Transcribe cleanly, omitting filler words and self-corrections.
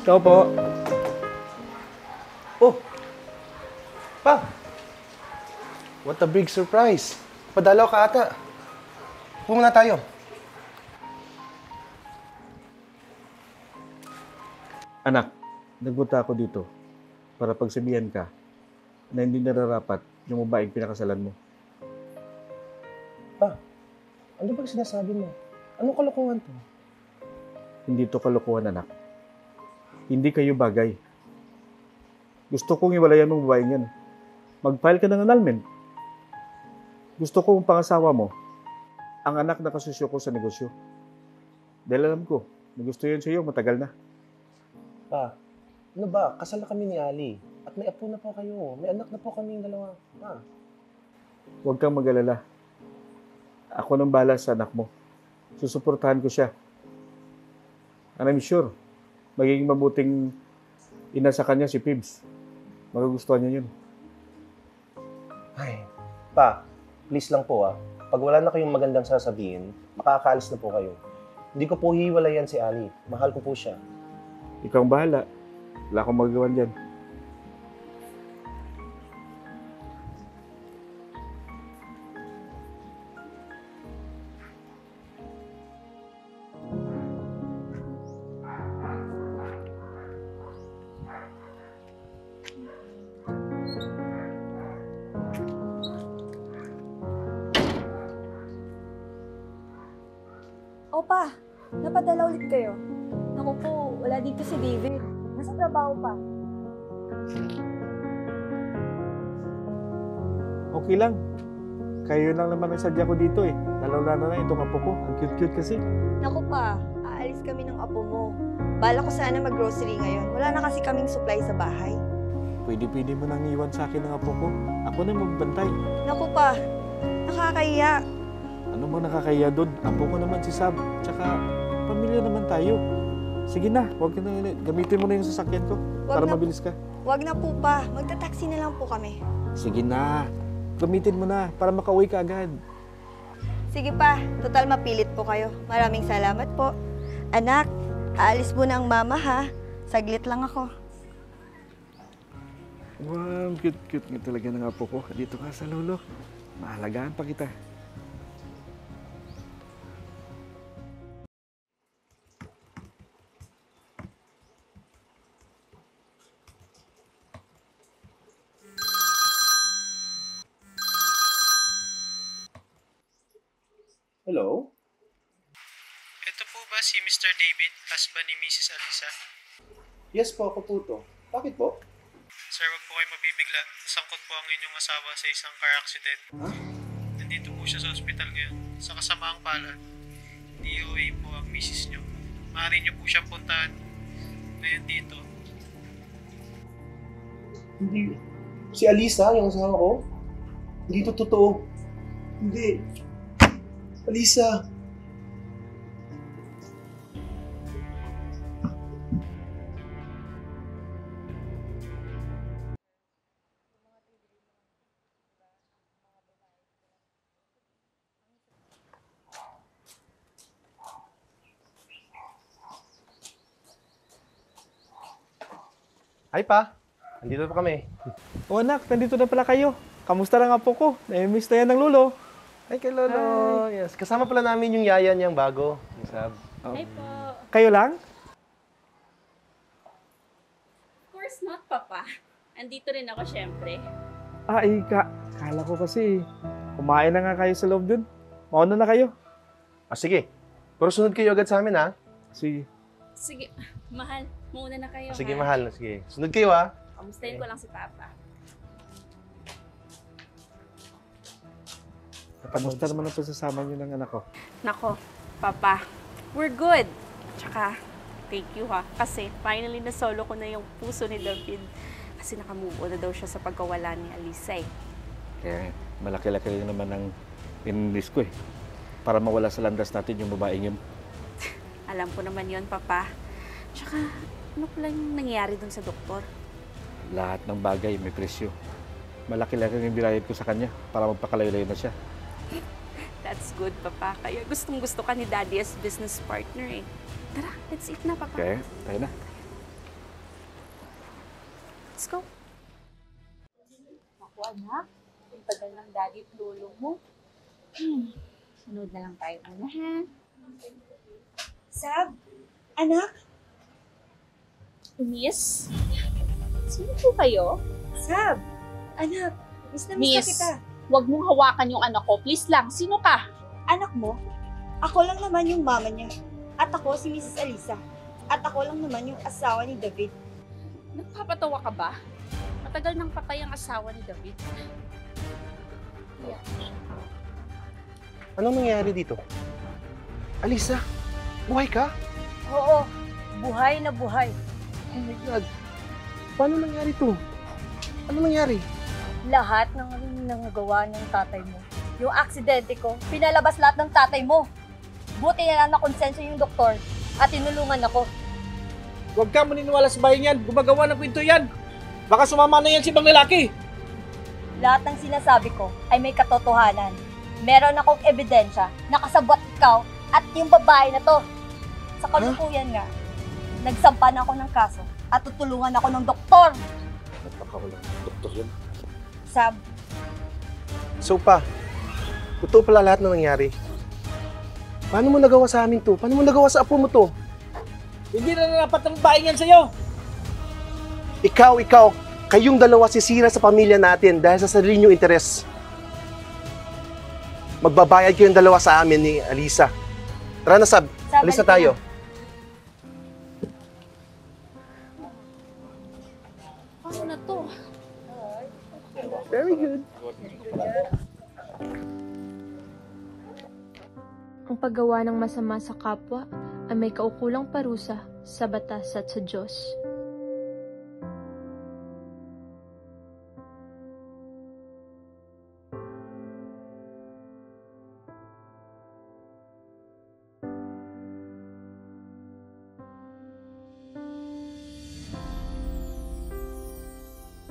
Ikaw po. Oh! Pa! What a big surprise! Padalaw ka ata. Pumunta tayo. Anak, nagpunta ako dito para pagsabihan ka na hindi nararapat yung babaeng pinakasalan mo. Pa, ano ba sinasabi mo? Anong kalokohan to? Hindi to kalokohan, anak. Hindi kayo bagay. Gusto kong iwalayan mong babaeng yan. Mag-file ka ng annulment. Gusto kong pangasawa mo ang anak na kasusyo ko sa negosyo. Dahil alam ko, na gusto yun sa'yo matagal na. Pa, ano ba? Kasal na kami ni Ali. At may apo na po kayo. May anak na po kaming dalawa. Pa. Huwag kang mag-alala. Ako nang bahala sa anak mo. Susuportahan ko siya. And I'm sure, magiging mabuting ina sa kanya si Pibs. Magugustuhan niya yun. Ay, pa, please lang po pag wala na kayong magandang sasabihin, makakaalis na po kayo. Hindi ko po hiwalayan si Ali. Mahal ko po siya. Ikaw ang bahala. Wala akong magagawa dyan. Opa, napadala ulit kayo. Naku po, wala dito si David. Nasa trabaho pa. Okay lang. Kayo lang naman ang sadya ko dito eh. Lalo-lalo na itong apo ko. Ang cute-cute kasi. Naku pa, aalis kami ng apo mo. Bala ko sana mag-grocery ngayon. Wala na kasi kaming supply sa bahay. Pwede mo nang iwan sa akin ng apo ko. Ako na magbantay. Naku pa, nakakahiya. Ano mo nakakahiya doon? Apo ko naman si Sab. Tsaka, pamilya naman tayo. Sige na, huwag ka na. Gamitin mo na yung sasakyan ko para mabilis ka. Wag na po pa, magta-taxi na lang po kami. Sige na. Gamitin mo na para makauwi ka agad. Sige pa, total mapilit po kayo. Maraming salamat po. Anak, aalis mo na ang mama ha. Saglit lang ako. Wow, cute nga talaga ng apo ko. Dito ka sa lolo. Mahalagaan pa kita. Hello? Ito po ba si Mr. David, husband ni Mrs. Alisa? Yes po, ako po to. Bakit po? Sir, wag po kayo mabibigla. Nasangkot po ang inyong asawa sa isang car accident. Nandito po siya sa ospital ngayon. Sa kasamaang palad, DOA po ang misis niyo. Maaari niyo po siyang puntahan ngayon dito. Hindi. Si Alisa, yung asawa ko? Hindi to totoo. Hindi. Alisa. Hi pa. Nandito pa kami. O anak, nandito na pala kayo. Kamusta lang apo ko? Na-miss na yan ng lolo. Hi kay Lolo. Hi. Yes, kasama pala namin yung yaya niyang bago. Yung Sab. Hi po. Kayo lang? Of course not, Papa. Andito rin ako, syempre. Kala ko kasi kumain na nga kayo sa loob dun. Mauna na kayo. Sige. Pero sunod kayo agad sa amin, ha? Sige. Sige, mahal. Muna na kayo, Sige, ha? mahal. Sige. Sunod kayo, ha? Kamustahin ko lang si Papa. Kamusta naman ang pagsasama niyo ng anak ko? Nako, Papa. We're good. Tsaka, thank you, ha? Kasi finally na-solo ko na yung puso ni David. Kasi nakamove on na daw siya sa pagkawala ni Alisa, eh. Eh, malaki-laki rin naman ang in-list ko eh. Para mawala sa landas natin yung babaeng yun. Alam ko naman yon, Papa. Tsaka, ano pala yung nangyayari dun sa doktor? Lahat ng bagay may presyo. Malaki-laki yung binayad ko sa kanya para magpakalayo-layo na siya. That's good, Papa. Kaya gustong-gusto ka ni Daddy as business partner, eh. Tara, let's eat na, Papa. Okay, tayo na. Let's go. Ako anak, yung tagal ng daddy at lolo mo. Sunod na lang tayo muna ha. Sab, anak, Miss? Sino po kayo? Sab, anak, miss na Miss, kita. huwag mong hawakan yung anak ko. Please lang, sino ka? Anak mo? Ako lang naman yung mama niya. At ako si Mrs. Alisa. At ako lang naman yung asawa ni David. Nagpapatawa ka ba? Matagal nang patay ang asawa ni David. Anong nangyari dito? Alisa, buhay ka? Oo, buhay na buhay. Oh my God. Paano nangyari to? Ano nangyari? Lahat ng nangagawa ng tatay mo. Yung aksidente ko, pinalabas lahat ng tatay mo. Buti na lang nakonsensya yung doktor at tinulungan ako. Huwag ka maniniwala sa bayan yan. Gumagawa ng kwento yan. Baka sumama na yan si ibang lalaki. Lahat ng sinasabi ko ay may katotohanan. Meron akong ebidensya na kasabot ikaw at yung babae na to. Sa kalukuyan nga, nagsampa na ako ng kaso at tutulungan ako ng doktor. Napakawalang doktor yun. Sab, So pa, totoo pala lahat ng nangyari. Paano mo nagawa sa amin to? Paano mo nagawa sa apo mo to? Hindi na dapat ang bayan yan sa'yo. Ikaw, kayong dalawa sisira sa pamilya natin dahil sa sarili niyong interes. Magbabayad kayong dalawa sa amin ni Alisa. Tara na, Sab. Sab, Alis na halika tayo. Paano na to? Very good. Ang paggawa ng masama sa kapwa ay may kaukulang parusa sa batas at sa Diyos.